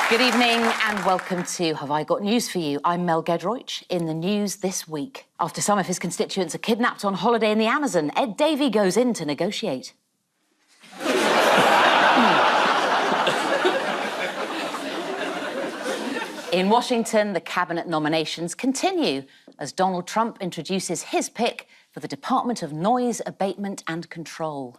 Good evening and welcome to Have I Got News For You? I'm Mel Giedroyc. In the news this week, after some of his constituents are kidnapped on holiday in the Amazon, Ed Davey goes in to negotiate. In Washington, the cabinet nominations continue as Donald Trump introduces his pick for the Department of Noise Abatement and Control.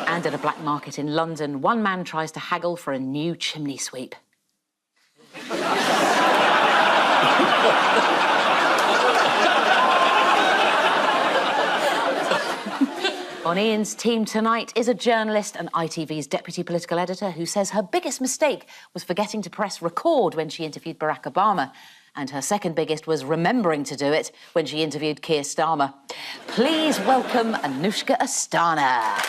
And at a black market in London, one man tries to haggle for a new chimney sweep. On Ian's team tonight is a journalist and ITV's deputy political editor who says her biggest mistake was forgetting to press record when she interviewed Barack Obama. And her second biggest was remembering to do it when she interviewed Keir Starmer. Please welcome Anushka Astana.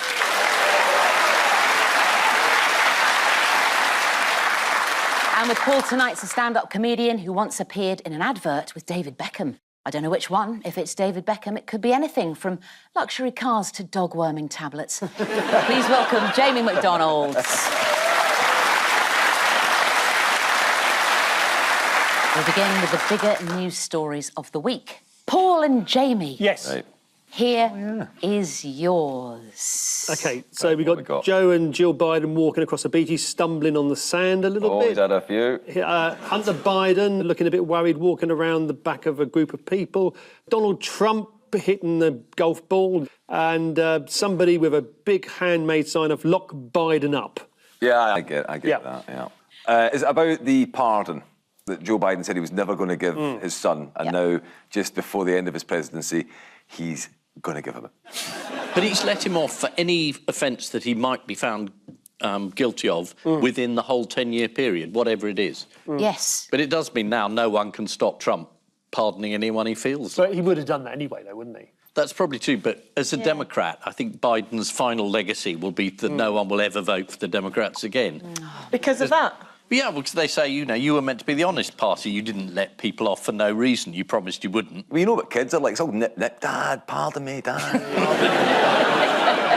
And with Paul tonight's a stand-up comedian who once appeared in an advert with David Beckham. I don't know which one. If it's David Beckham, it could be anything from luxury cars to dog-worming tablets. Please welcome Jamie McDonald. We'll begin with the bigger news stories of the week. Paul and Jamie. Yes. Right. Here is yours. OK, so we got Joe and Jill Biden walking across the beach. He's stumbling on the sand a little bit. He's had a few. Hunter Biden looking a bit worried, walking around the back of a group of people. Donald Trump hitting the golf ball. And somebody with a big handmade sign of "Lock Biden Up." Yeah, I get that, yeah. Is it about the pardon that Joe Biden said he was never going to give his son, and now, just before the end of his presidency, he's going to give him it? But he's let him off for any offence that he might be found guilty of within the whole 10-year period, whatever it is. Yes. But it does mean now no one can stop Trump pardoning anyone he feels. But he would have done that anyway, though, wouldn't he? That's probably true, but as a Democrat, I think Biden's final legacy will be that no one will ever vote for the Democrats again. Because of that? Yeah, because they say, you know, you were meant to be the honest party. You didn't let people off for no reason. You promised you wouldn't. Well, you know what kids are like? It's all nip, nip. Dad, pardon me, Dad.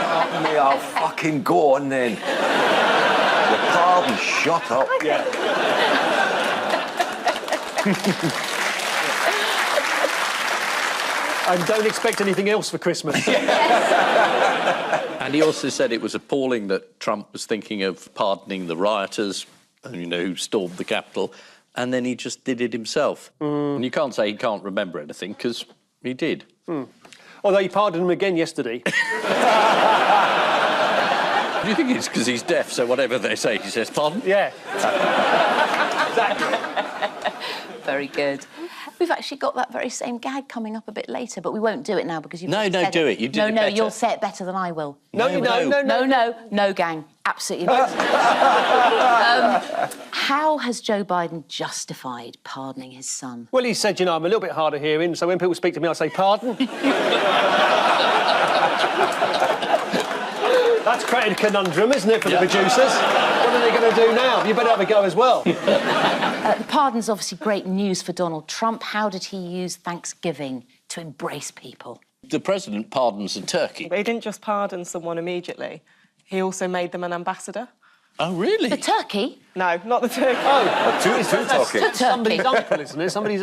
Pardon me, I'll fucking go on then. Your pardon, shut up. Yeah. And don't expect anything else for Christmas. And he also said it was appalling that Trump was thinking of pardoning the rioters, you know, who stormed the Capitol, and then he just did it himself. And you can't say he can't remember anything, because he did. Although he pardoned him again yesterday. Do you think it's because he's deaf, so whatever they say, he says, pardon? Yeah. Exactly. Very good. We've actually got that very same gag coming up a bit later, but we won't do it now because you've No, said do it. You did it better. You'll say it better than I will. No, gang. Absolutely not. How has Joe Biden justified pardoning his son? Well, he said, you know, I'm a little bit hard of hearing, so when people speak to me, I say, pardon. That's created a conundrum, isn't it, for the producers? What are they going to do now? You better have a go as well. The pardon's obviously great news for Donald Trump. How did he use Thanksgiving to embrace people? The president pardons a turkey. But he didn't just pardon someone immediately. He also made them an ambassador. Oh, really? The turkey? No, not the turkey. Oh, Two talking. Turkey. somebody's uncle, isn't it? Somebody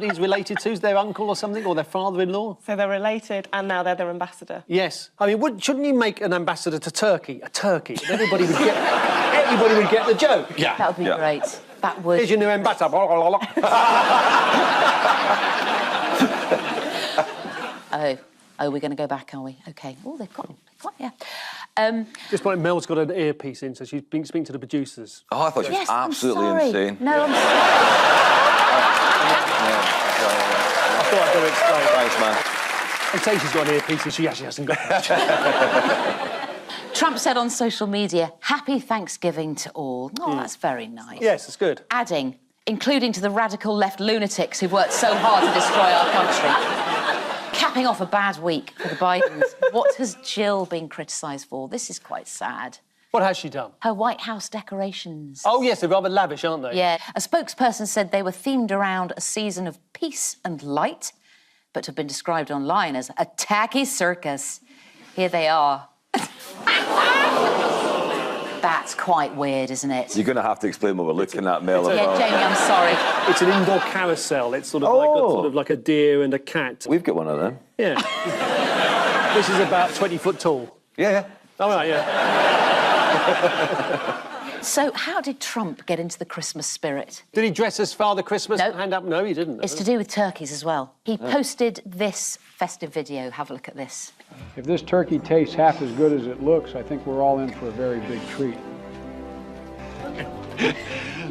he's related to, is their uncle or something, or their father-in-law? So they're related, and now they're their ambassador. Yes. I mean, shouldn't you make an ambassador to Turkey? A turkey. And everybody would get the joke. Yeah. That would be great. That would... Here's your new ambassador. Oh, we're going to go back, are we? OK. Oh, they've got yeah. Just point, Mel's got an earpiece in, so she's been speaking to the producers. Oh, I thought she was Yes, absolutely I'm sorry. insane. No, I'm sorry. I thought I'd better explain. Thanks, man. I'd say she's got an earpiece and she actually hasn't got it. Trump said on social media, "Happy Thanksgiving to all." Oh, that's very nice. Yes, it's good. Adding, including to the radical left lunatics who've worked so hard to destroy our country. Capping off a bad week for the Bidens. What has Jill been criticised for? This is quite sad. What has she done? Her White House decorations. Oh, yes, they're rather lavish, aren't they? Yeah. A spokesperson said they were themed around a season of peace and light, but have been described online as a tacky circus. Here they are. That's quite weird, isn't it? You're going to have to explain what we're looking at, Mel. Yeah, Jamie, I'm sorry. It's an indoor carousel. It's sort of, like a deer and a cat. We've got one of them. Yeah. This is about 20 foot tall. Yeah. All right, yeah. So how did Trump get into the Christmas spirit? Did he dress as Father Christmas? No. Hand up? No, he didn't. It's to do with turkeys as well. He posted this festive video. Have a look at this. If this turkey tastes half as good as it looks, I think we're all in for a very big treat.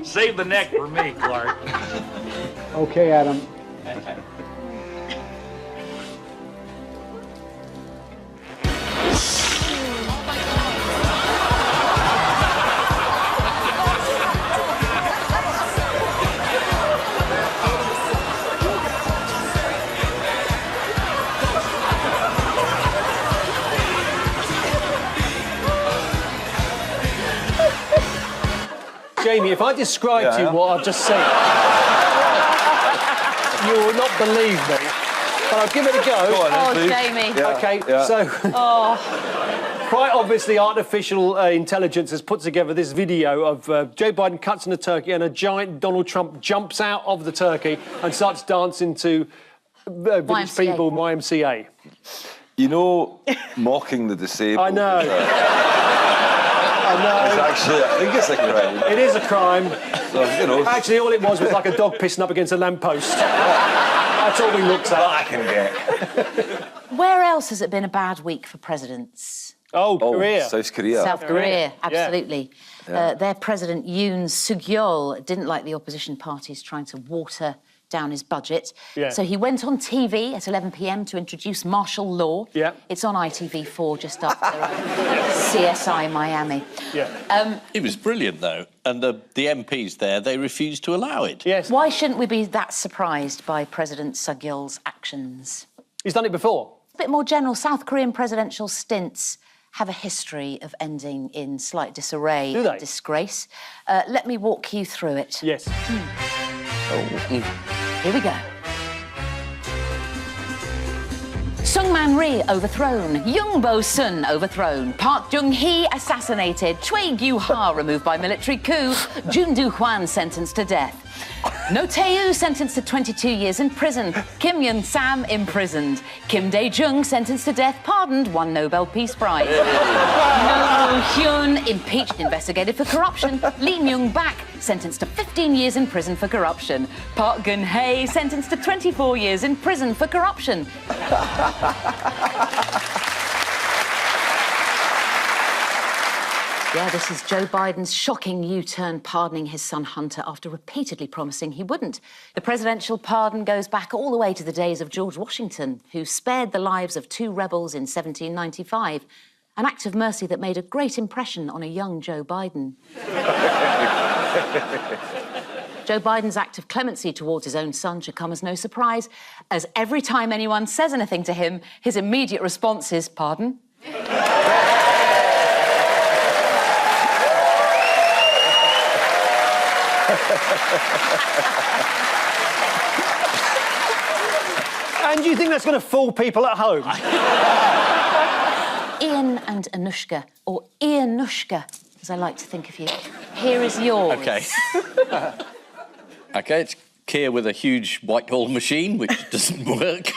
Save the neck for me, Clark. Okay, Adam. Jamie, if I describe to you what I've just said, you will not believe me. But I'll give it a go. Go on, then, please. Jamie. Yeah. OK, so... Quite obviously, artificial intelligence has put together this video of Joe Biden cuts in a turkey and a giant Donald Trump jumps out of the turkey and starts dancing to Village YMCA. People, YMCA. You know, mocking the disabled. I know. It's actually, I think it's a crime. It is a crime. So, you know. Actually, all it was like a dog pissing up against a lamppost. That's all we looked at. I can get. Where else has it been a bad week for presidents? Oh, Korea. South Korea. South Korea, Yeah. absolutely. Their president, Yoon Suk-yeol, didn't like the opposition parties trying to water down his budget. Yeah. So he went on TV at 11 p.m. to introduce martial law. Yeah. It's on ITV4 just after CSI Miami. Yeah. It was brilliant, though. And the MPs there, they refused to allow it. Yes. Why shouldn't we be that surprised by President Suk-yeol's actions? He's done it before. A bit more general, South Korean presidential stints have a history of ending in slight disarray Do they? and disgrace. Let me walk you through it. Yes. Here we go. Sungman Rhee overthrown, Yoon Bo-sun overthrown, Park Jung-hee assassinated, Choi Gyu-ha removed by military coup, Jun Do-hwan sentenced to death. No Tae-woo sentenced to 22 years in prison, Kim Yun-sam imprisoned, Kim Dae-jung sentenced to death, pardoned, won Nobel Peace Prize. No Hyun impeached, investigated for corruption, Lee Myung-bak sentenced to 15 years in prison for corruption, Park Geun-hye sentenced to 24 years in prison for corruption. Yeah, this is Joe Biden's shocking U-turn pardoning his son Hunter after repeatedly promising he wouldn't. The presidential pardon goes back all the way to the days of George Washington, who spared the lives of 2 rebels in 1795, an act of mercy that made a great impression on a young Joe Biden. Joe Biden's act of clemency towards his own son should come as no surprise, as every time anyone says anything to him, his immediate response is, pardon? And do you think that's going to fool people at home? Ian and Anushka, or Ianushka, as I like to think of you. Here is yours. OK. OK, it's Keir with a huge Whitehall machine, which doesn't work.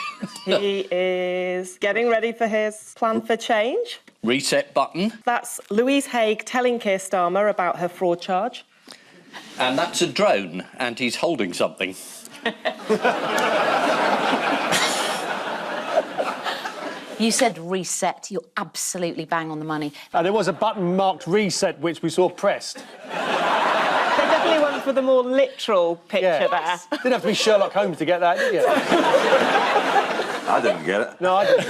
He is getting ready for his plan for change. Reset button. That's Louise Haigh telling Keir Starmer about her fraud charge. And that's a drone, and he's holding something. You said reset. You're absolutely bang on the money. And there was a button marked reset, which we saw pressed. They definitely went for the more literal picture there. Didn't have to be Sherlock Holmes to get that, did you? I didn't get it. No, I didn't.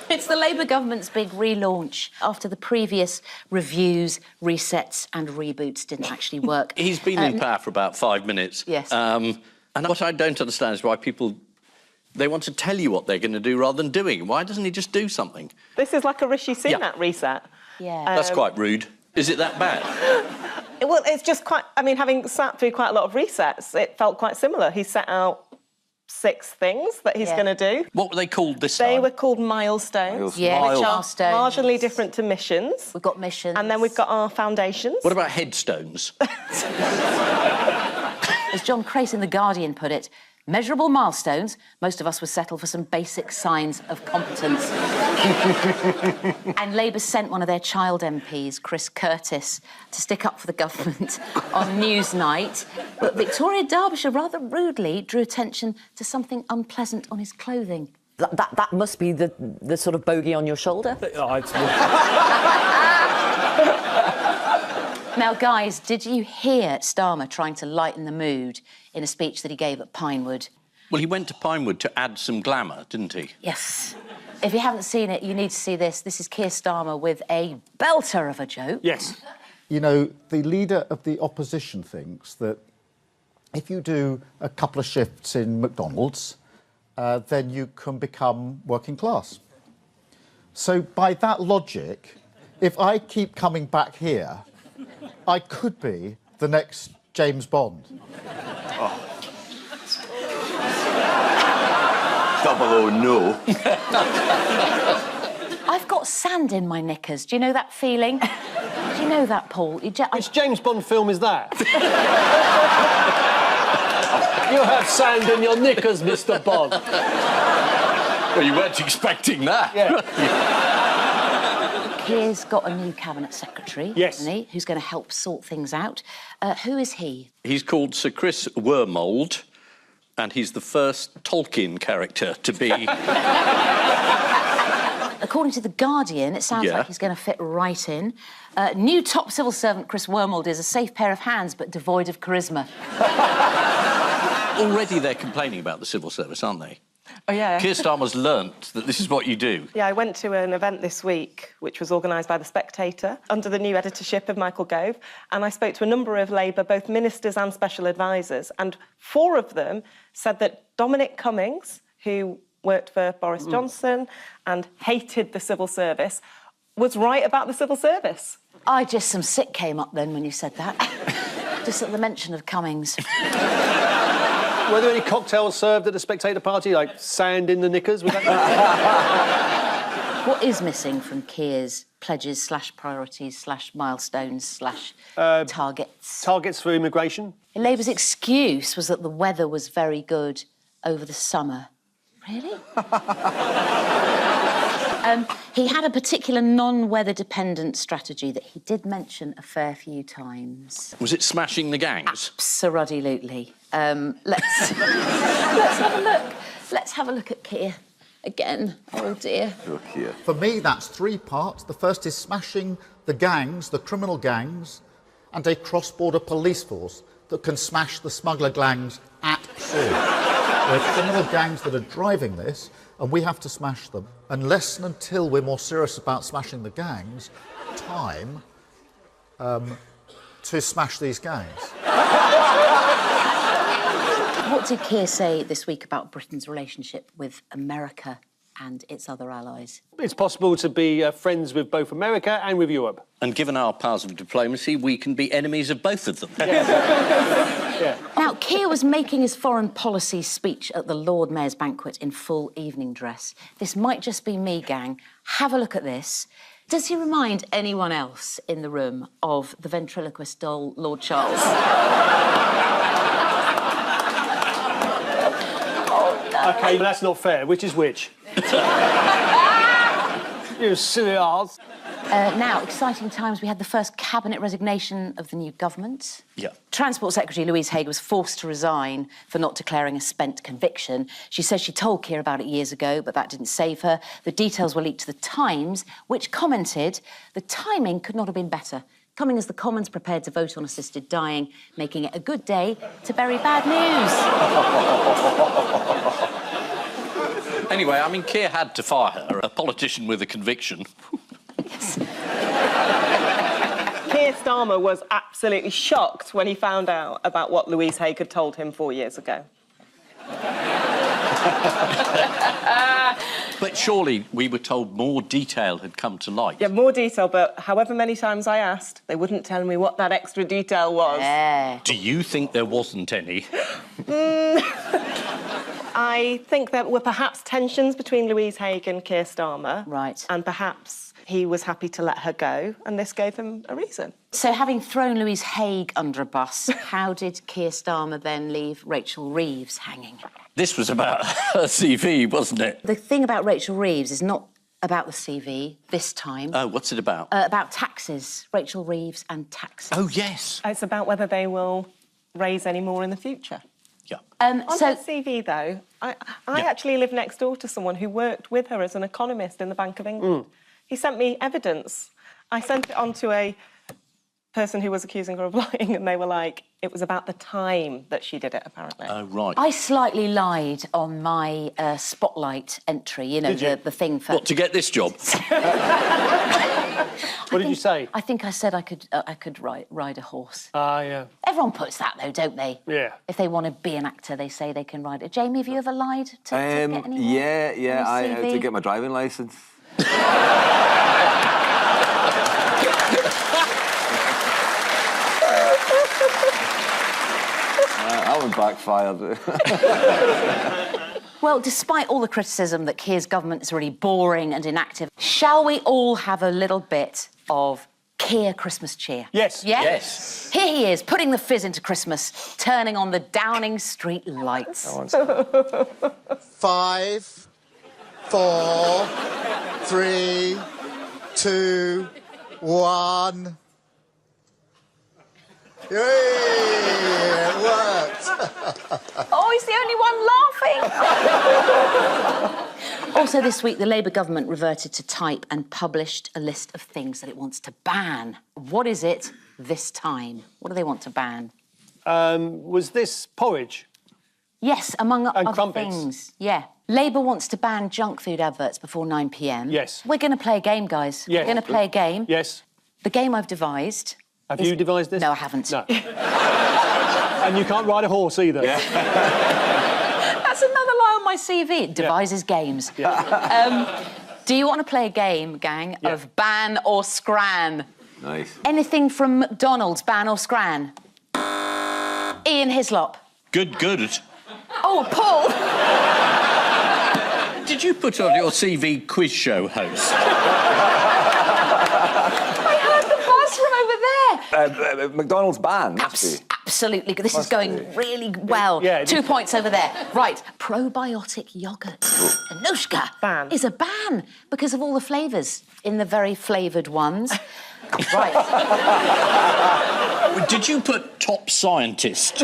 It's the Labour government's big relaunch after the previous reviews, resets and reboots didn't actually work. He's been in power for about 5 minutes. Yes. And what I don't understand is why people, they want to tell you what they're going to do rather than doing. Why doesn't he just do something? This is like a Rishi Sunak reset. Yeah. That's quite rude. Is it that bad? Well, it's just quite... I mean, having sat through quite a lot of resets, it felt quite similar. He set out 6 things that he's going to do. What were they called this They time? were called milestones. Yeah, which are milestones. marginally different to missions. We've got missions. And then we've got our foundations. What about headstones? As John Crace in The Guardian put it, measurable milestones, most of us would settle for some basic signs of competence. And Labour sent one of their child MPs, Chris Curtis, to stick up for the government on Newsnight. But Victoria Derbyshire rather rudely drew attention to something unpleasant on his clothing. That must be the sort of bogey on your shoulder. Now, guys, did you hear Starmer trying to lighten the mood in a speech that he gave at Pinewood? Well, he went to Pinewood to add some glamour, didn't he? Yes. If you haven't seen it, you need to see this. This is Keir Starmer with a belter of a joke. Yes. You know, the leader of the opposition thinks that if you do a couple of shifts in McDonald's, then you can become working class. So by that logic, if I keep coming back here, I could be the next James Bond. Oh. 009 no. I've got sand in my knickers. Do you know that feeling? Do you know that, Paul? Which James Bond film is that? You have sand in your knickers, Mr. Bond. Well, you weren't expecting that. Yeah. Keir's got a new cabinet secretary, yes, hasn't he, who's going to help sort things out. Who is he? He's called Sir Chris Wormold, and he's the first Tolkien character to be... According to The Guardian, it sounds like he's going to fit right in. New top civil servant Chris Wormold is a safe pair of hands, but devoid of charisma. Already they're complaining about the civil service, aren't they? Oh, yeah. Keir Starmer's learnt that this is what you do. Yeah, I went to an event this week, which was organised by The Spectator, under the new editorship of Michael Gove, and I spoke to a number of Labour, both ministers and special advisors, and 4 of them said that Dominic Cummings, who worked for Boris Johnson and hated the civil service, was right about the civil service. Some sick came up then when you said that. Just at the mention of Cummings. Were there any cocktails served at the Spectator party, like sand in the knickers? Was that... What is missing from Keir's pledges / priorities / milestones / targets? Targets for immigration. Labour's excuse was that the weather was very good over the summer. Really? He had a particular non-weather dependent strategy that he did mention a fair few times. Was it smashing the gangs? Absolutely. Let's have a look. Let's have a look at Keir again. Oh dear. For me, that's 3 parts. The first is smashing the gangs, the criminal gangs, and a cross-border police force that can smash the smuggler gangs at sea. There are criminal gangs that are driving this, and we have to smash them. Unless and until we're more serious about smashing the gangs, time to smash these gangs. What did Keir say this week about Britain's relationship with America and its other allies? It's possible to be friends with both America and with Europe. And given our powers of diplomacy, we can be enemies of both of them. Yeah. Now, Keir was making his foreign policy speech at the Lord Mayor's banquet in full evening dress. This might just be me, gang. Have a look at this. Does he remind anyone else in the room of the ventriloquist doll, Lord Charles? OK, but that's not fair. Which is which? You silly arse. Now, exciting times. We had the first cabinet resignation of the new government. Yeah. Transport Secretary Louise Haigh was forced to resign for not declaring a spent conviction. She says she told Keir about it years ago, but that didn't save her. The details were leaked to The Times, which commented the timing could not have been better, coming as the Commons prepared to vote on assisted dying, making it a good day to bury bad news. Anyway, I mean, Keir had to fire her, a politician with a conviction. Yes. Keir Starmer was absolutely shocked when he found out about what Louise Haigh had told him 4 years ago. But surely we were told more detail had come to light. Yeah, more detail, but however many times I asked, they wouldn't tell me what that extra detail was. Yeah. Do you think there wasn't any? I think there were perhaps tensions between Louise Haig and Keir Starmer. Right. And perhaps he was happy to let her go, and this gave him a reason. So, having thrown Louise Haig under a bus, how did Keir Starmer then leave Rachel Reeves hanging? This was about her CV, wasn't it? The thing about Rachel Reeves is not about the CV this time. Oh, what's it about? About taxes. Rachel Reeves and taxes. Oh, yes. It's about whether they will raise any more in the future. Yeah. On her CV, though, I actually live next door to someone who worked with her as an economist in the Bank of England. He sent me evidence. I sent it on to a person who was accusing her of lying, and they were like, it was about the time that she did it, apparently. Oh, right. I slightly lied on my Spotlight entry, you know, the thing for... What, to get this job? What did you say? I think I said I could ride a horse. Ah, yeah. Everyone puts that, though, don't they? Yeah. If they want to be an actor, they say they can ride it. Jamie, have you ever lied to get any more? Yeah, on I your had CV? to get my driving licence. That one backfired. Well, despite all the criticism that Keir's government is really boring and inactive, shall we all have a little bit of Keir Christmas cheer? Yes. Yeah? Yes. Here he is, putting the fizz into Christmas, turning on the Downing Street lights. 5, 4, 3, 2, 1. Yay! It worked. Oh, he's the only one laughing. Also this week, the Labour government reverted to type and published a list of things that it wants to ban. What is it this time? What do they want to ban? Was this porridge? Yes, among other crumpets. things. Yeah. Labour wants to ban junk food adverts before 9 p.m. Yes. We're going to play a game, guys. Yes. We're going to play a game. Yes. The game I've devised... Have you devised this? No, I haven't. No. And you can't ride a horse either. That's another lie on my CV. It devises games. Yeah. Do you want to play a game, gang, of ban or scran? Nice. Anything from McDonald's, ban or scran? Ian Hislop. Good. Oh, Paul. Did you put on your CV quiz show host? I heard the buzz from over there. McDonald's ban, must be. Absolutely. This is going really well. Yeah, 2 points over there. Right. Probiotic yoghurt. Anushka Ban. is a ban because of all the flavours in the very flavoured ones. Right. Did you put top scientist?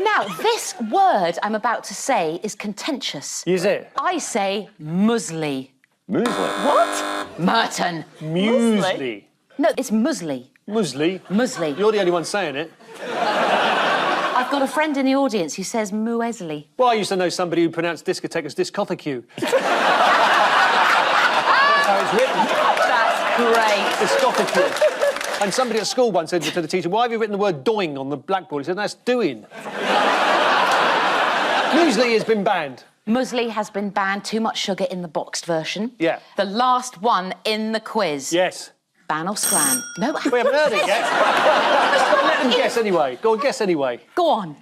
Now, this word I'm about to say is contentious. Is it? I say muesli. Muesli. What? Merton. Muesli. No, it's muesli. Muesli. Muesli. You're the only one saying it. I've got a friend in the audience who says muesli. Well, I used to know somebody who pronounced discotheque as discotheque. That's how it's written. That's great. Discotheque. And somebody at school once said to the teacher, why have you written the word doing on the blackboard? He said, that's doing. Muesli has been banned. Muesli has been banned. Too much sugar in the boxed version. Yeah. The last one in the quiz. Yes. Ban or scran? No, We haven't heard it yet. Let them guess anyway. Go on, guess anyway. Go on.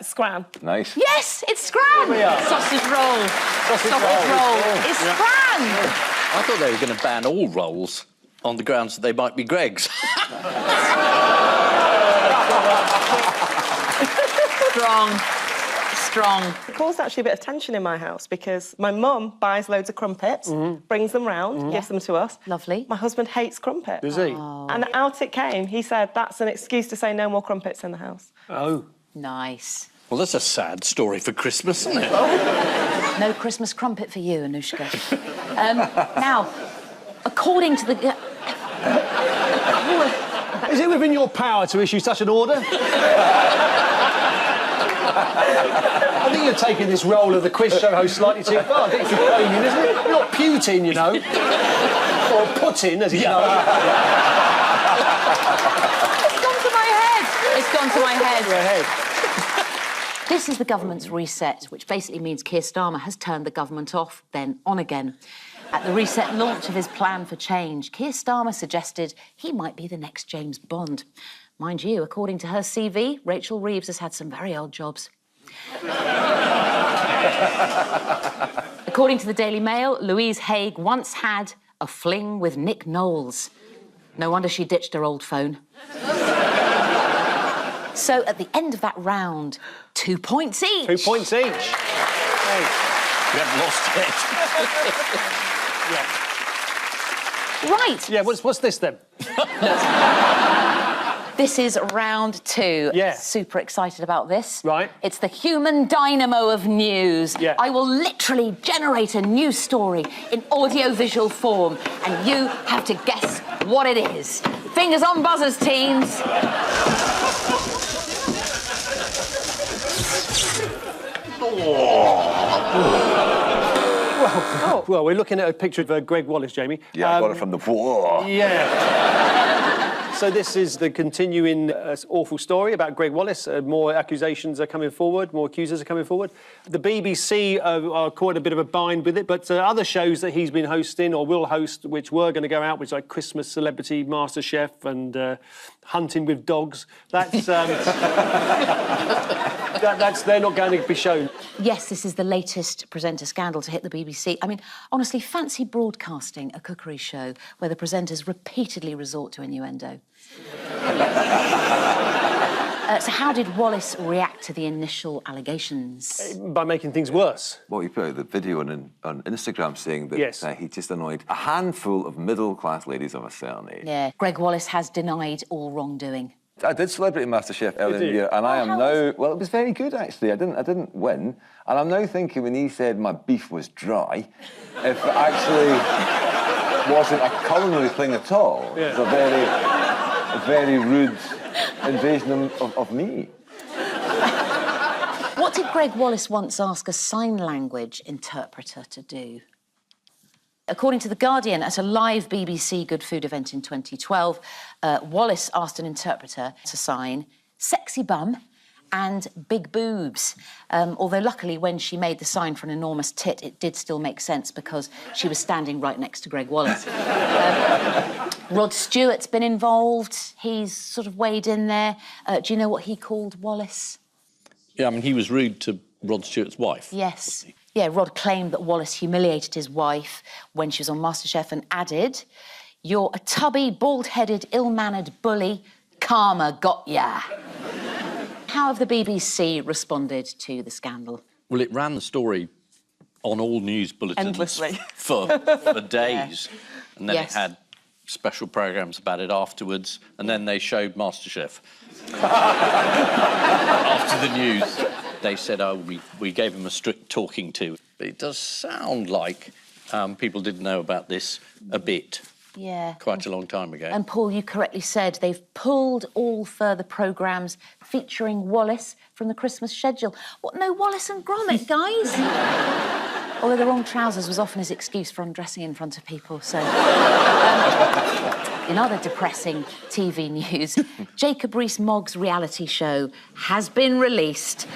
Scran. Nice. Yes, it's scran. we are. Sausage roll. Sausage roll. It's Yeah. scran. I thought they were going to ban all rolls on the grounds that they might be Greg's. Strong. It caused actually a bit of tension in my house because my mum buys loads of crumpets, brings them round, gives them to us. Lovely. My husband hates crumpets. Does he? And out it came. He said, that's an excuse to say no more crumpets in the house. Oh. Nice. Well, that's a sad story for Christmas, isn't it? No Christmas crumpet for you, Anushka. Now, according to the... Is it within your power to issue such an order? I think you're taking this role of the quiz show host slightly too far. I think it's Ukrainian, isn't it? You're not Putin, you know. Or Putin, as you know. It's gone to my head. It's gone to my head. Your head. This is the government's reset, which basically means Keir Starmer has turned the government off, then on again. At the reset launch of his plan for change, Keir Starmer suggested he might be the next James Bond. Mind you, according to her CV, Rachel Reeves has had some very odd jobs. According to the Daily Mail, Louise Haigh once had a fling with Nick Knowles. No wonder she ditched her old phone. So at the end of that round, 2 points each. 2 points each. Hey. We haven't lost it. Right. Yeah, what's this then? This is round 2. Yeah. Super excited about this. Right. It's the human dynamo of news. Yeah. I will literally generate a news story in audio-visual form, and you have to guess what it is. Fingers on buzzers, teens. Well, we're looking at a picture of Greg Wallace, Jamie. Yeah, I got it from the war. Yeah. So this is the continuing awful story about Greg Wallace. More accusations are coming forward, more accusers are coming forward. The BBC are quite a bit of a bind with it, but other shows that he's been hosting or will host, which were going to go out, which like Christmas Celebrity, MasterChef and Hunting with Dogs, that's... they're not going to be shown. Yes, this is the latest presenter scandal to hit the BBC. I mean, honestly, fancy broadcasting a cookery show where the presenters repeatedly resort to innuendo. So how did Wallace react to the initial allegations? By making things worse. Well, he put out the video on Instagram saying that Yes. he just annoyed a handful of middle-class ladies of a certain age. Yeah, Greg Wallace has denied all wrongdoing. I did Celebrity MasterChef earlier in the year, and I am now... Well, it was very good, actually. I didn't win. And I'm now thinking when he said my beef was dry, if it actually wasn't a culinary thing at all. Yeah. It's a very rude invasion of me. What did Greg Wallace once ask a sign language interpreter to do? According to The Guardian, at a live BBC Good Food event in 2012, Wallace asked an interpreter to sign sexy bum and big boobs. Although luckily when she made the sign for an enormous tit, it did still make sense because she was standing right next to Greg Wallace. Rod Stewart's been involved. He's sort of weighed in there. Do you know what he called Wallace? Yeah, I mean, he was rude to Rod Stewart's wife. Yes. Yeah, Rod claimed that Wallace humiliated his wife when she was on MasterChef and added, "You're a tubby, bald-headed, ill-mannered bully. Karma got ya." How have the BBC responded to the scandal? Well, it ran the story on all news bulletins Endlessly. for days. And then Yes. it had special programmes about it afterwards, and then they showed MasterChef. After the news, they said, oh, we gave him a strict talking to. But it does sound like people didn't know about this a bit. Yeah. Quite a long time ago. And Paul, you correctly said they've pulled all further programmes featuring Wallace from the Christmas schedule. What, no Wallace and Gromit, guys? Although the wrong trousers was often his excuse for undressing in front of people, so... In other depressing TV news, Jacob Rees-Mogg's reality show has been released.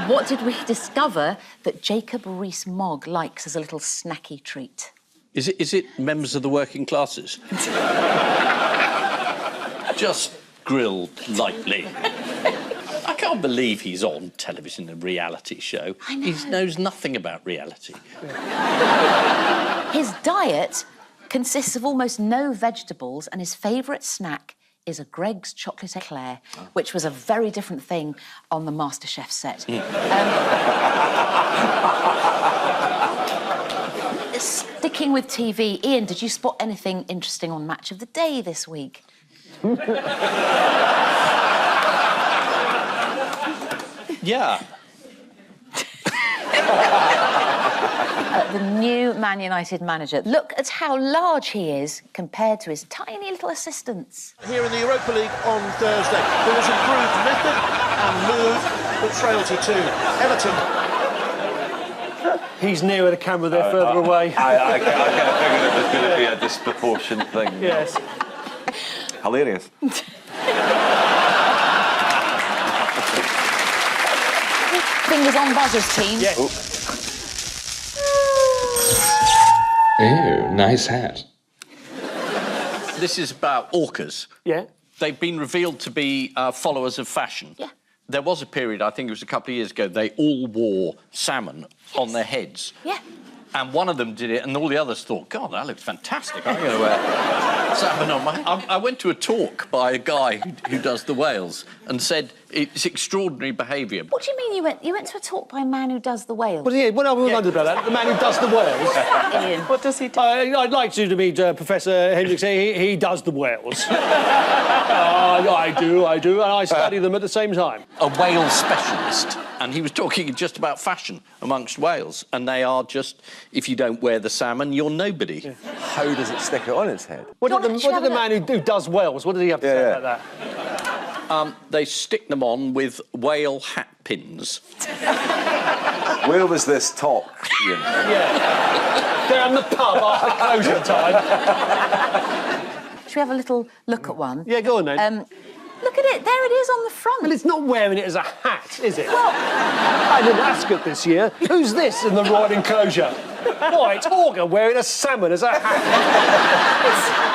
What did we discover that Jacob Rees-Mogg likes as a little snacky treat? Is it members of the working classes? Just grilled lightly. I can't believe he's on television, a reality show. I know. He knows nothing about reality. His diet consists of almost no vegetables, and his favourite snack is a Greggs chocolate eclair, which was a very different thing on the MasterChef set. Sticking with TV, Ian, did you spot anything interesting on Match of the Day this week? Yeah. The new Man United manager. Look at how large he is compared to his tiny little assistants. Here in the Europa League on Thursday, there was improved method and move, but frailty too. Everton. He's nearer the camera, they're further away. I kind of figured it was going to be a disproportionate thing. Yes. Hilarious. Fingers on buzzers, team. Yes. Oh, nice hat. This is about orcas. Yeah. They've been revealed to be followers of fashion. Yeah. There was a period, I think it was a couple of years ago, they all wore salmon on their heads. Yeah. And one of them did it, and all the others thought, God, that looks fantastic. I'm going to wear salmon on my head. I went to a talk by a guy who does the whales and said it's extraordinary behaviour. What do you mean you went to a talk by a man who does the whales? Well, yeah, what I wondered about that, the man who does the whales. Ian? What does he do? I'd like you to meet Professor Hendricks. He does the whales. I do, and I study them at the same time. A whale specialist, and he was talking just about fashion amongst whales, and they are just, if you don't wear the salmon, you're nobody. Yeah. How does it stick it on its head? What did the man who does whales, what did he have to say about that? They stick them on with whale hat pins. Where was this talk, Ian? Yeah. Down the pub after closing time. Should we have a little look at one? Yeah, go on then. Look at it. There it is on the front. Well, it's not wearing it as a hat, is it? Well, I didn't ask it this year. Who's this in the royal enclosure? Why, it's Orga wearing a salmon as a hat.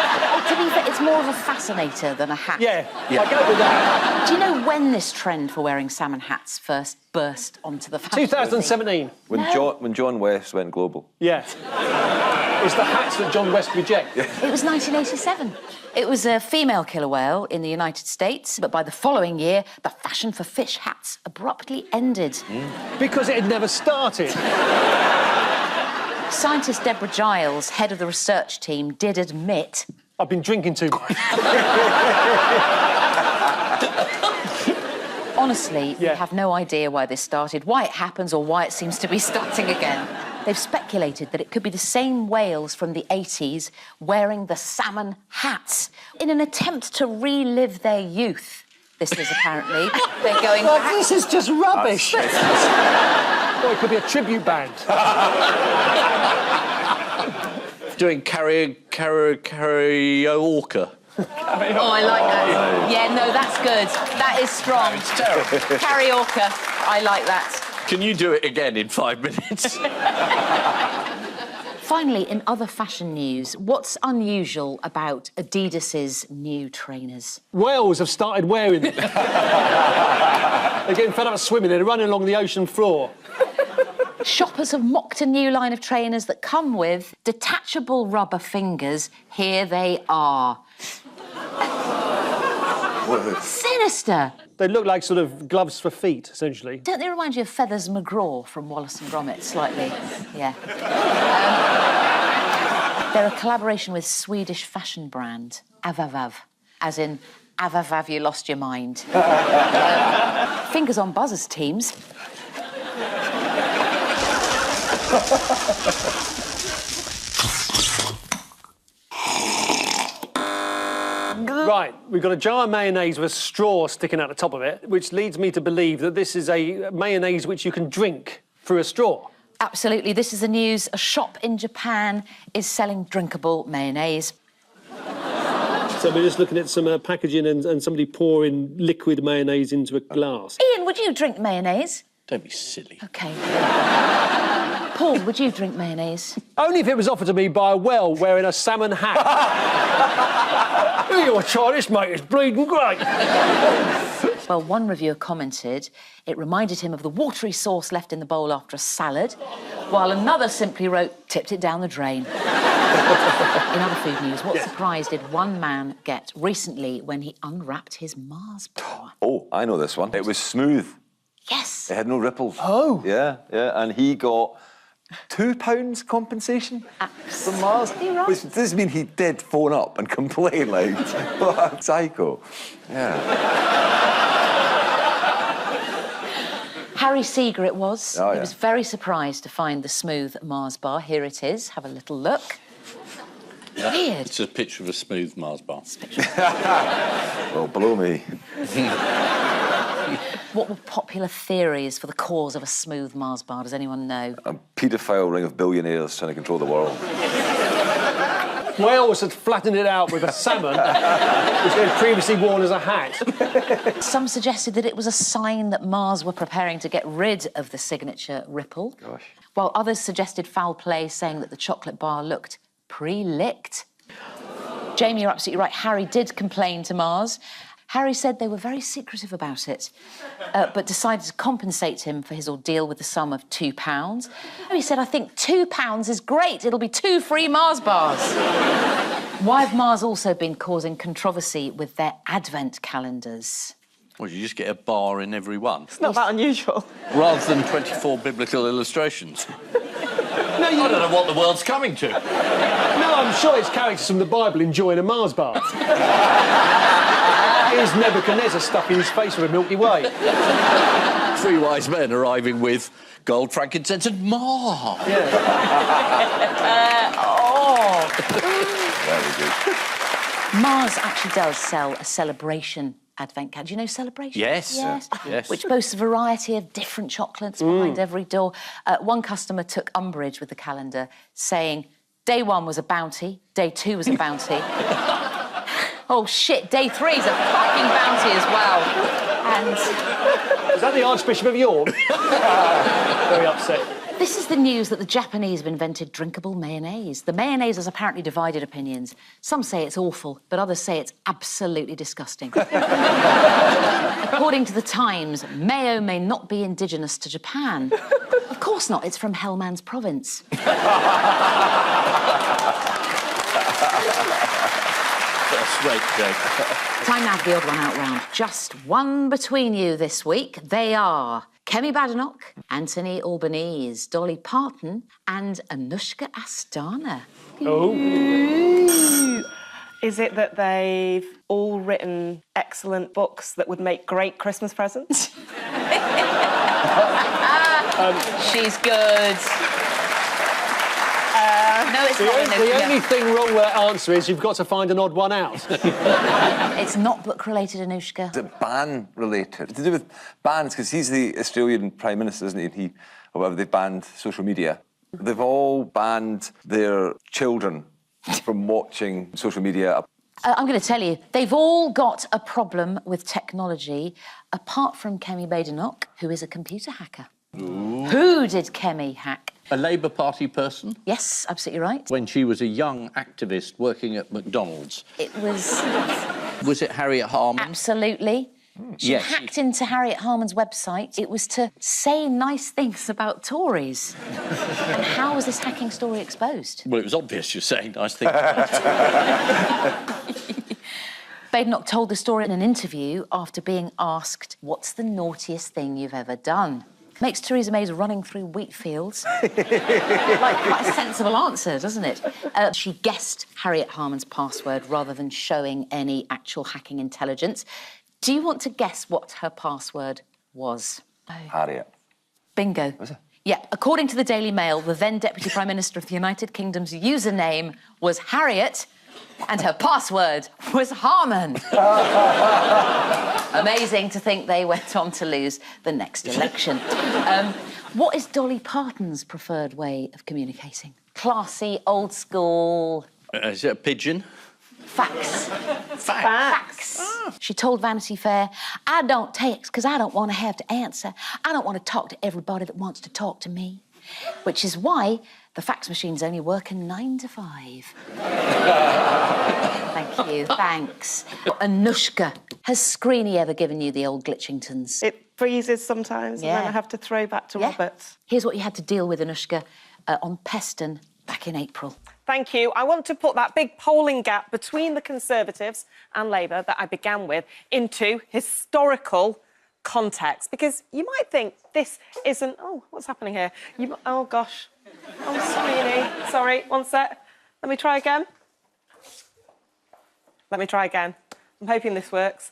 To be fair, it's more of a fascinator than a hat. Yeah, I go with that. Do you know when this trend for wearing salmon hats first burst onto the fashion? 2017. When John West went global. Yeah. It's the hats that John West rejects. It was 1987. It was a female killer whale in the United States, but by the following year, the fashion for fish hats abruptly ended. Because it had never started. Scientist Deborah Giles, head of the research team, did admit... I've been drinking too much. Honestly, we have no idea why this started, why it happens, or why it seems to be starting again. They've speculated that it could be the same whales from the 80s wearing the salmon hats in an attempt to relive their youth. This is apparently. They're going... This is just rubbish. Or it could be a tribute band. Doing karaoke. Oh, I like that. Yeah, no, that's good. That is strong. It's terrible. Karaoke. I like that. Can you do it again in 5 minutes? Finally, in other fashion news, what's unusual about Adidas's new trainers? Whales have started wearing them. They're getting fed up of swimming. They're running along the ocean floor. Shoppers have mocked a new line of trainers that come with detachable rubber fingers. Here they are. Sinister. They look like sort of gloves for feet, essentially. Don't they remind you of Feathers McGraw from Wallace and Gromit, slightly? Yeah. They're a collaboration with Swedish fashion brand Avavav, as in Avavav, you lost your mind. Fingers on buzzers, teams. Right, we've got a jar of mayonnaise with a straw sticking out the top of it, which leads me to believe that this is a mayonnaise which you can drink through a straw. Absolutely, this is the news. A shop in Japan is selling drinkable mayonnaise. So we're just looking at some packaging and somebody pouring liquid mayonnaise into a glass. Ian, would you drink mayonnaise? Don't be silly. OK. Paul, would you drink mayonnaise? Only if it was offered to me by a whale wearing a salmon hat. Here you are, try this, mate, it's bleeding great. Well, one reviewer commented it reminded him of the watery sauce left in the bowl after a salad, while another simply wrote, tipped it down the drain. In other food news, what surprise did one man get recently when he unwrapped his Mars bar? Oh, I know this one. It was smooth. Yes. It had no ripples. Oh. Yeah, and he got £2 compensation from Mars. Absolutely right. Which does mean he did phone up and complain, like, what a psycho. Yeah. Harry Seeger it was. Oh, He yeah. was very surprised to find the smooth Mars bar. Here it is. Have a little look. Weird. It's a picture of a smooth Mars bar. Well, below me. What were popular theories for the cause of a smooth Mars bar? Does anyone know? A paedophile ring of billionaires trying to control the world. Wales had flattened it out with a salmon, which they had previously worn as a hat. Some suggested that it was a sign that Mars were preparing to get rid of the signature ripple. Gosh. While others suggested foul play, saying that the chocolate bar looked pre-licked. Jamie, you're absolutely right. Harry did complain to Mars. Harry said they were very secretive about it, but decided to compensate him for his ordeal with the sum of £2. He said, I think £2 is great. It'll be 2 free Mars bars. Why have Mars also been causing controversy with their advent calendars? Well, you just get a bar in every one. It's not that unusual. Rather than 24 biblical illustrations. No, I don't know what the world's coming to. No, I'm sure it's characters from the Bible enjoying a Mars bar. Here's Nebuchadnezzar stuffing his face with a Milky Way. 3 wise men arriving with gold, frankincense and myrrh. Very good. Mars actually does sell a celebration advent calendar. Do you know celebration? Yes. Yes. Which boasts a variety of different chocolates behind every door. One customer took umbrage with the calendar, saying, day 1 was a bounty, day 2 was a bounty. Oh, shit, day 3 is a fucking bounty as well. And... Is that the Archbishop of York? Very upset. This is the news that the Japanese have invented drinkable mayonnaise. The mayonnaise has apparently divided opinions. Some say it's awful, but others say it's absolutely disgusting. According to the Times, mayo may not be indigenous to Japan. Of course not, it's from Hellman's province. Great joke. Time now for the odd one out round. Just one between you this week. They are Kemi Badenoch, Anthony Albanese, Dolly Parton and Anushka Astana. Oh. Is it that they've all written excellent books that would make great Christmas presents? She's good. No, it's not. The only thing wrong with that answer is you've got to find an odd one out. It's not book-related, Anushka. Is it ban-related? To do with bans, because he's the Australian Prime Minister, isn't he? And he, or whatever, they've banned social media. They've all banned their children from watching social media. I'm going to tell you, they've all got a problem with technology, apart from Kemi Badenoch, who is a computer hacker. Ooh. Who did Kemi hack? A Labour Party person? Yes, absolutely right. When she was a young activist working at McDonald's. It was... Was it Harriet Harman? Absolutely. She hacked into Harriet Harman's website. It was to say nice things about Tories. And how was this hacking story exposed? Well, it was obvious you're saying nice things. Badenoch told the story in an interview after being asked, what's the naughtiest thing you've ever done? Makes Theresa May's running through wheat fields like quite a sensible answer, doesn't it? She guessed Harriet Harman's password rather than showing any actual hacking intelligence. Do you want to guess what her password was? Harriet. Bingo. Was it? Yeah, according to the Daily Mail, the then Deputy Prime Minister of the United Kingdom's username was Harriet, and her password was Harman. Amazing to think they went on to lose the next election. What is Dolly Parton's preferred way of communicating? Classy, old school... Is it a pigeon? Fax. Fax. She told Vanity Fair, I don't text because I don't want to have to answer. I don't want to talk to everybody that wants to talk to me. Which is why the fax machine's only working 9 to 5. Thank you, thanks. Anushka, has Screeny ever given you the old Glitchingtons? It freezes sometimes, and then I have to throw back to Robert. Here's what you had to deal with, Anushka, on Peston back in April. Thank you. I want to put that big polling gap between the Conservatives and Labour that I began with into historical context, because you might think this isn't... Oh, what's happening here? Oh, gosh. I'm Screeny. Sorry, one sec. Let me try again. Let me try again. I'm hoping this works.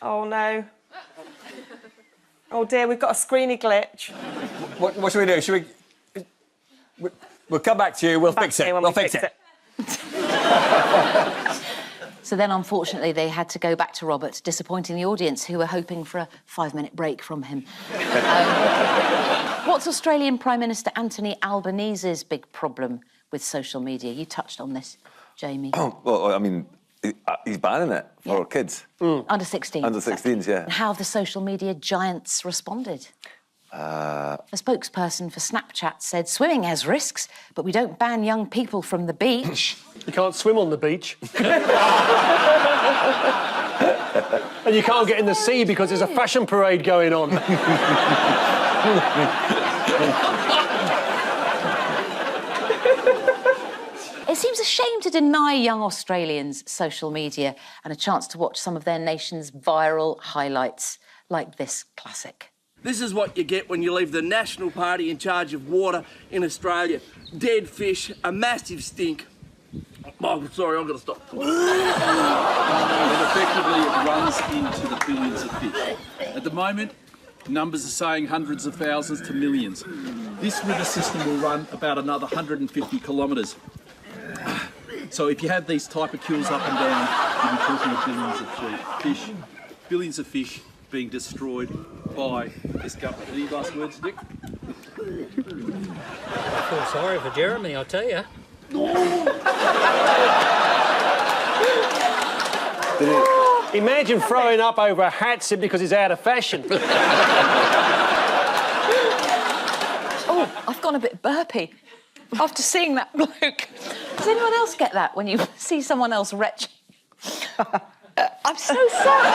Oh, no. Oh, dear, we've got a Screeny glitch. What should we do? Should we... We'll come back to you. We'll fix it. We'll fix it. So then, unfortunately, they had to go back to Robert, disappointing the audience who were hoping for a 5-minute break from him. What's Australian Prime Minister Anthony Albanese's big problem with social media. You touched on this, Jamie. Well, I mean, he's banning it for kids. Under 16s. Under 16s, yeah. And how have the social media giants responded? A spokesperson for Snapchat said, swimming has risks, but we don't ban young people from the beach. You can't swim on the beach. And you can't get in the sea because there's a fashion parade going on. It seems a shame to deny young Australians social media and a chance to watch some of their nation's viral highlights, like this classic. This is what you get when you leave the National Party in charge of water in Australia. Dead fish, a massive stink. Oh, sorry, I've got to stop. And effectively it runs into the billions of fish. At the moment, numbers are saying hundreds of thousands to millions. This river system will run about another 150 kilometres. So if you have these type of kills up and down, you'll be talking of billions of fish being destroyed by this government. Any last words, Nick? I feel sorry for Jeremy, I tell you. Imagine throwing up over a hat simply because it's out of fashion. Oh, I've gone a bit burpy after seeing that bloke. Does anyone else get that when you see someone else retch? I'm so sorry.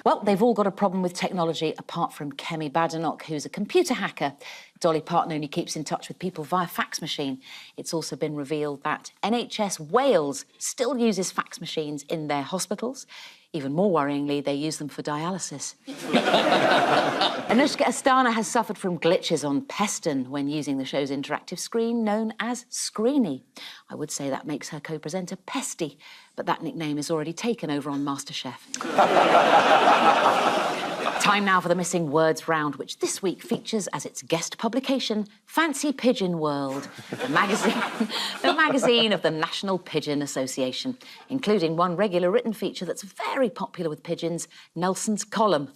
Well, they've all got a problem with technology, apart from Kemi Badenoch, who's a computer hacker. Dolly Parton only keeps in touch with people via fax machine. It's also been revealed that NHS Wales still uses fax machines in their hospitals. Even more worryingly, they use them for dialysis. Anushka Astana has suffered from glitches on Peston when using the show's interactive screen known as Screeny. I would say that makes her co-presenter Pesty, but that nickname is already taken over on MasterChef. Time now for the Missing Words round, which this week features as its guest publication, Fancy Pigeon World, the magazine of the National Pigeon Association, including one regular written feature that's very popular with pigeons, Nelson's Column.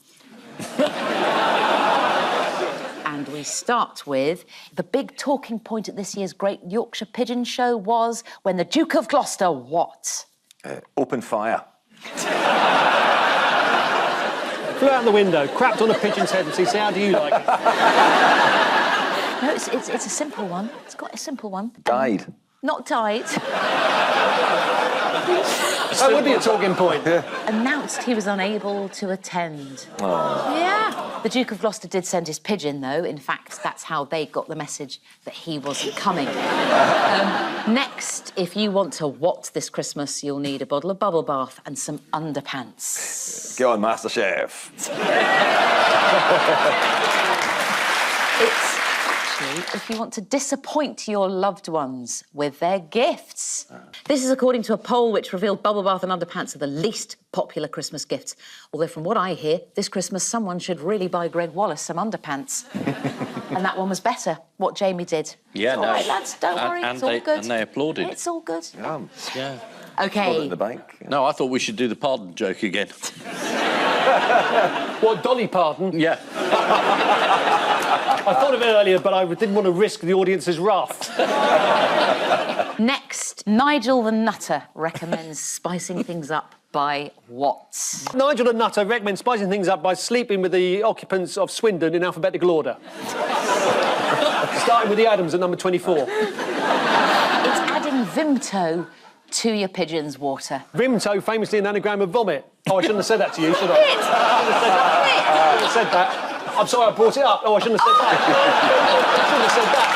And we start with the big talking point at this year's Great Yorkshire Pigeon Show was when the Duke of Gloucester what? Opened fire. Flew out the window, crapped on a pigeon's head and said, how do you like it? No, it's a simple one. It's quite a simple one. Died. Not died. That would be a talking point. Announced he was unable to attend. Oh. Yeah. The Duke of Gloucester did send his pigeon, though. In fact, that's how they got the message that he wasn't coming. Next, if you want to what this Christmas, you'll need a bottle of bubble bath and some underpants. Go on, MasterChef. It's actually if you want to disappoint your loved ones with their gifts. This is according to a poll which revealed bubble bath and underpants are the least popular Christmas gifts. Although from what I hear, this Christmas someone should really buy Greg Wallace some underpants. And that one was better, what Jamie did. Yeah, it's all right, lads, don't worry, it's all good. And they applauded. It's all good. Yeah. OK. In the bank. Yeah. No, I thought we should do the pardon joke again. What, Dolly Parton? Yeah. I thought of it earlier, but I didn't want to risk the audience's wrath. Next, Nigel the Nutter recommends spicing things up by what? Nigel the Nutter recommends spicing things up by sleeping with the occupants of Swindon in alphabetical order. Starting with the Adams at number 24. It's adding Vimto to your pigeon's water. Vimto, famously an anagram of vomit. Oh, I shouldn't have said that to you, should I? I shouldn't have said that. I'm sorry I brought it up. Oh, I shouldn't have said that. I shouldn't have said that.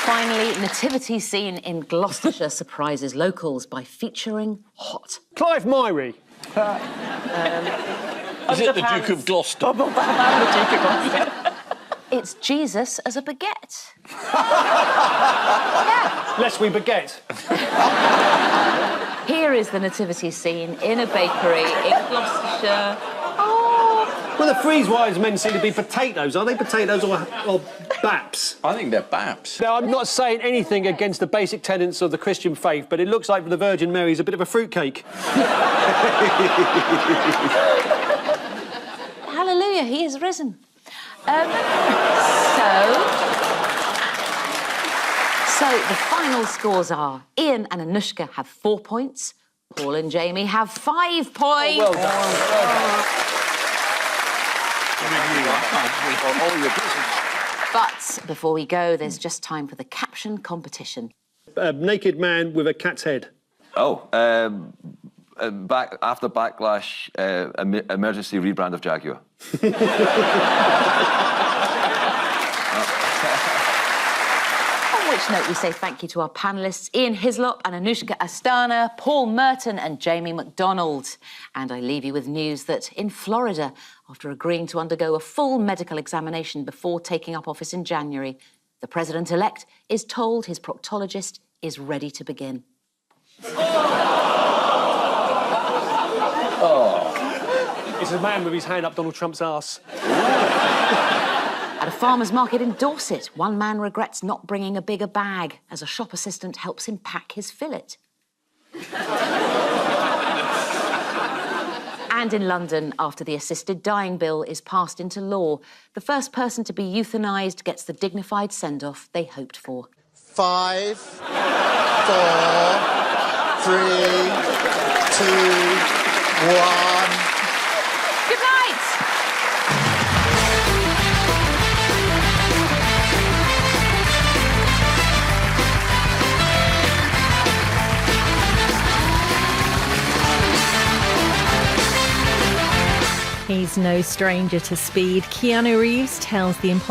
Finally, nativity scene in Gloucestershire surprises locals by featuring hot. Clive Myrie. Is it the Duke of Gloucester? The Duke of Gloucester. It's Jesus as a baguette. Yeah. Lest we baguette. Here is the nativity scene in a bakery in Gloucestershire. Oh. Well, the freeze-wise men seem to be potatoes. Are they potatoes or baps? I think they're baps. Now, I'm not saying anything against the basic tenets of the Christian faith, but it looks like the Virgin Mary is a bit of a fruitcake. Hello, you, he is risen. So the final scores are Ian and Anushka have 4 points. Paul and Jamie have 5 points. Well done. But before we go, there's just time for the caption competition. A naked man with a cat's head. Oh, after backlash, emergency rebrand of Jaguar. On which note, we say thank you to our panellists, Ian Hislop and Anushka Astana, Paul Merton and Jamie McDonald. And I leave you with news that in Florida, after agreeing to undergo a full medical examination before taking up office in January, the president-elect is told his proctologist is ready to begin. It's a man with his hand up Donald Trump's arse. At a farmer's market in Dorset, one man regrets not bringing a bigger bag as a shop assistant helps him pack his fillet. And in London, after the assisted dying bill is passed into law, the first person to be euthanised gets the dignified send-off they hoped for. 5, 4, 3, 2, 1. Good night! He's no stranger to speed. Keanu Reeves tells the impossible